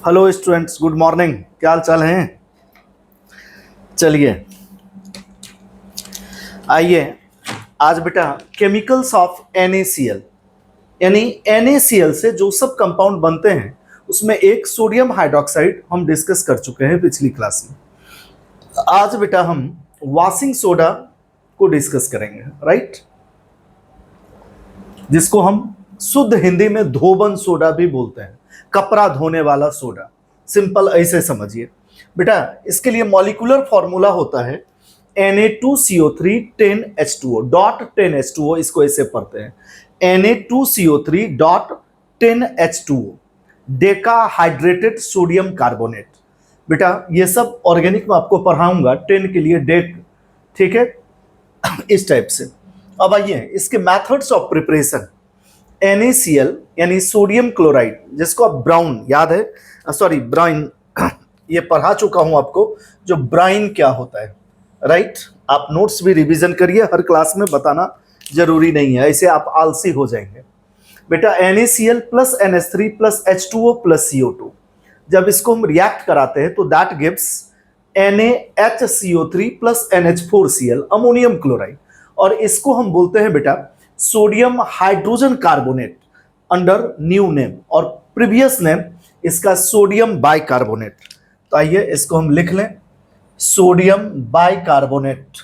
Hello students, good morning. क्या हाल चाल हैं? चलिए आइए, आज बेटा केमिकल्स ऑफ NaCl यानी NaCl से जो सब कंपाउंड बनते हैं उसमें एक सोडियम हाइड्रोक्साइड हम डिस्कस कर चुके हैं पिछली क्लास में। आज बेटा हम वॉशिंग सोडा को डिस्कस करेंगे, राइट, जिसको हम शुद्ध हिंदी में धोबन सोडा भी बोलते हैं, कपड़ा धोने वाला सोडा। सिंपल ऐसे समझिए बेटा। इसके लिए मॉलिक्यूलर फॉर्मूला होता है Na2CO3 10H2O डॉट 10H2O, इसको ऐसे पढ़ते हैं Na2CO3 dot 10H2O, Deka hydrated sodium carbonate. बेटा ये सब ऑर्गेनिक में आपको पढ़ाऊंगा, 10 के लिए डेक, ठीक है, इस टाइप से। अब आइए इसके मेथड्स ऑफ प्रिपरेशन। NaCl यानी सोडियम क्लोराइड, जिसको आप ब्राउन याद है, सॉरी ब्राइन, ये पढ़ा चुका हूं आपको, जो ब्राइन क्या होता है, राइट। आप नोट्स भी रिवीजन करिए, हर क्लास में बताना जरूरी नहीं है, ऐसे आप आलसी हो जाएंगे। बेटा NaCl plus NH3 plus H2O plus CO2, जब इसको हम रिएक्ट कराते हैं तो that gives NaHCO3 plus NH4Cl ammonium chloride, और इसको हम बोलते हैं बेटा sodium hydrogen carbonate under new name, और प्रीवियस नेम इसका सोडियम बाइकार्बोनेट। तो आइए इसको हम लिख लें, सोडियम बाइकार्बोनेट।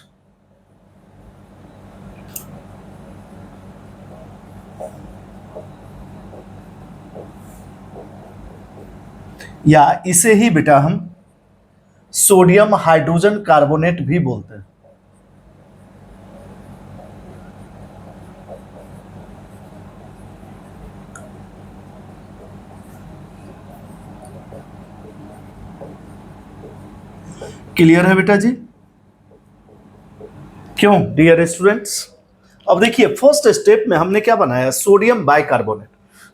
या इसे ही बेटा हम सोडियम हाइड्रोजन कार्बोनेट भी बोलते हैं। क्लियर है बेटा जी? क्यों डियर स्टूडेंट्स? अब देखिए फर्स्ट स्टेप में हमने क्या बनाया, सोडियम बाइकार्बोनेट।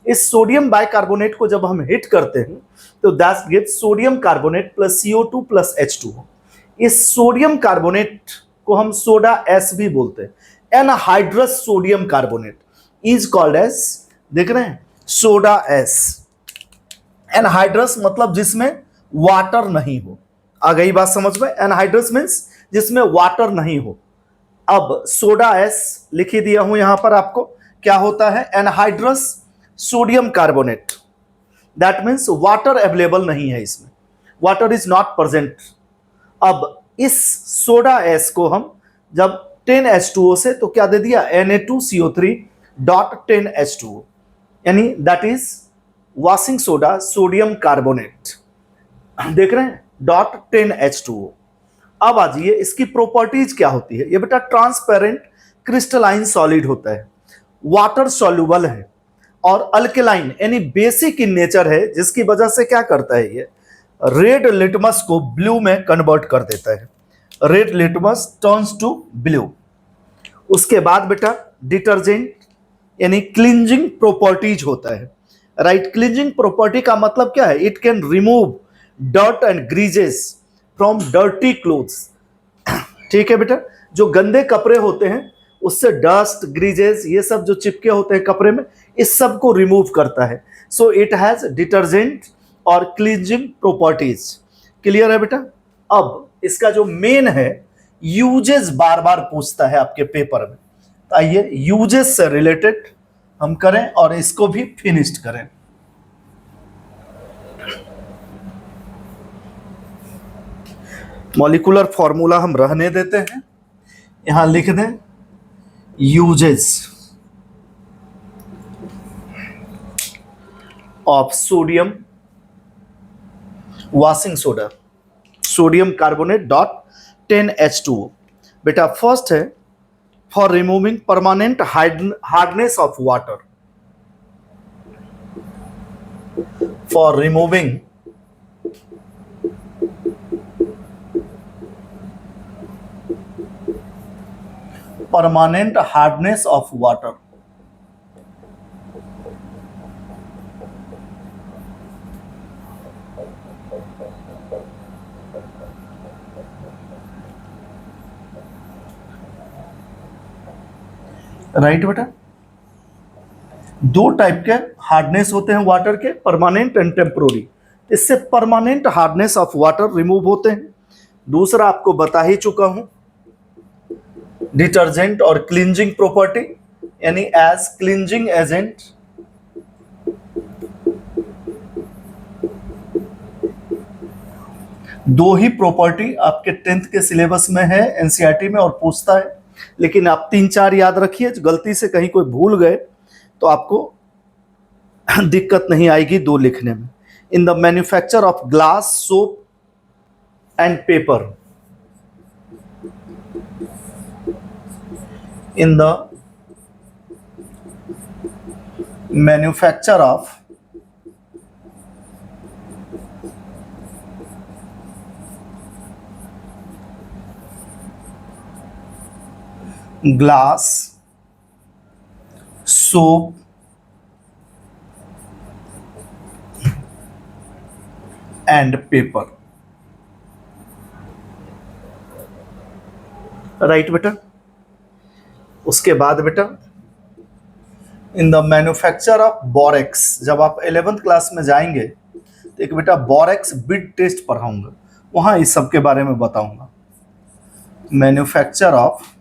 इस सोडियम बाइकार्बोनेट को जब हम हिट करते हैं तो that gives sodium carbonate plus CO2 plus H2O। इस सोडियम कार्बोनेट को हम सोडा एस भी बोलते हैं। Anhydrous sodium carbonate is called as, देख रहे हैं, सोडा एस। एनहाइड्रस मतलब जिसमें वाटर नहीं हो, आ गई बात समझ में? एनहाइड्रस मीन्स जिसमें वाटर नहीं हो। अब सोडा एस लिख ही दिया हूं यहां पर आपको। क्या होता है? Anhydrous sodium carbonate, that means water available नहीं है इसमें, वाटर इज नॉट प्रेजेंट। अब इस सोडा एस को हम जब 10H2O से, तो क्या दे दिया, Na2CO3 डॉट 10H2O, यानी that is washing soda sodium carbonate, देख रहे हैं, डॉट 10H2O। अब आ जाइए इसकी प्रॉपर्टीज क्या होती है। ये बेटा ट्रांसपेरेंट क्रिस्टलाइन सॉलिड होता है, वाटर सॉल्युबल है, और अल्केलाइन यानी बेसिक इन नेचर है, जिसकी वजह से क्या करता है, ये रेड लिटमस को ब्लू में कन्वर्ट कर देता है। Red litmus turns to blue. उसके बाद बेटा डिटर्जेंट यानी क्लींजिंग प्रॉपर्टीज होता है, राइट। क्लींजिंग प्रॉपर्टी का मतलब क्या है? It can remove dirt and greases from dirty clothes, ठीक है बेटा। जो गंदे कपड़े होते हैं उससे डस्ट, ग्रीजेस, ये सब जो चिपके होते हैं कपड़े में, इस सब को रिमूव करता है। सो इट हैज डिटर्जेंट और क्लींजिंग प्रॉपर्टीज। क्लियर है बेटा? अब इसका जो मेन है, यूजेस बार बार पूछता है आपके पेपर में, तो आइए यूजेस से रिलेटेड हम करें और इसको भी फिनिश्ड करें। मॉलिक्यूलर फॉर्मूला हम रहने देते हैं, यहां लिख दें uses of sodium washing soda sodium carbonate dot 10H2O। बेटा फर्स्ट है for removing permanent hardness of water, for removing permanent hardness of water। Right बेटा, दो टाइप के हार्डनेस होते हैं वाटर के, परमानेंट एंड टेम्पोररी। इससे permanent hardness of water remove होते हैं। दूसरा आपको बता ही चुका हूं, डिटर्जेंट और क्लींजिंग प्रॉपर्टी, यानी एज क्लींजिंग एजेंट दो ही प्रॉपर्टी आपके 10th के सिलेबस में है, एनसीईआरटी में, और पूछता है, लेकिन आप 3-4 याद रखिए, गलती से कहीं कोई भूल गए तो आपको दिक्कत नहीं आएगी दो लिखने में। In the manufacture of glass, soap and paper, in the manufacture of glass, soap and paper, right बेटा। उसके बाद बेटा in the manufacture of borax, जब आप 11th क्लास में जाएंगे तो एक बेटा बोरेक्स बिड टेस्ट पढ़ाऊंगा, वहां इस सब के बारे में बताऊंगा। मैन्युफैक्चर ऑफ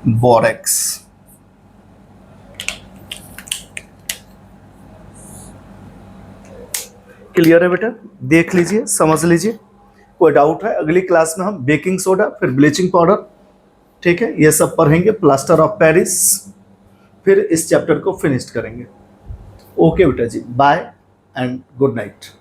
बोरेक्स, क्लियर है बेटा? देख लीजिए, समझ लीजिए, कोई डाउट है? अगली क्लास में हम बेकिंग सोडा, फिर ब्लीचिंग पाउडर, ठीक है, ये सब पढ़ेंगे, प्लास्टर ऑफ पेरिस, फिर इस चैप्टर को फिनिश करेंगे। ओके बेटा जी, बाय एंड गुड नाइट।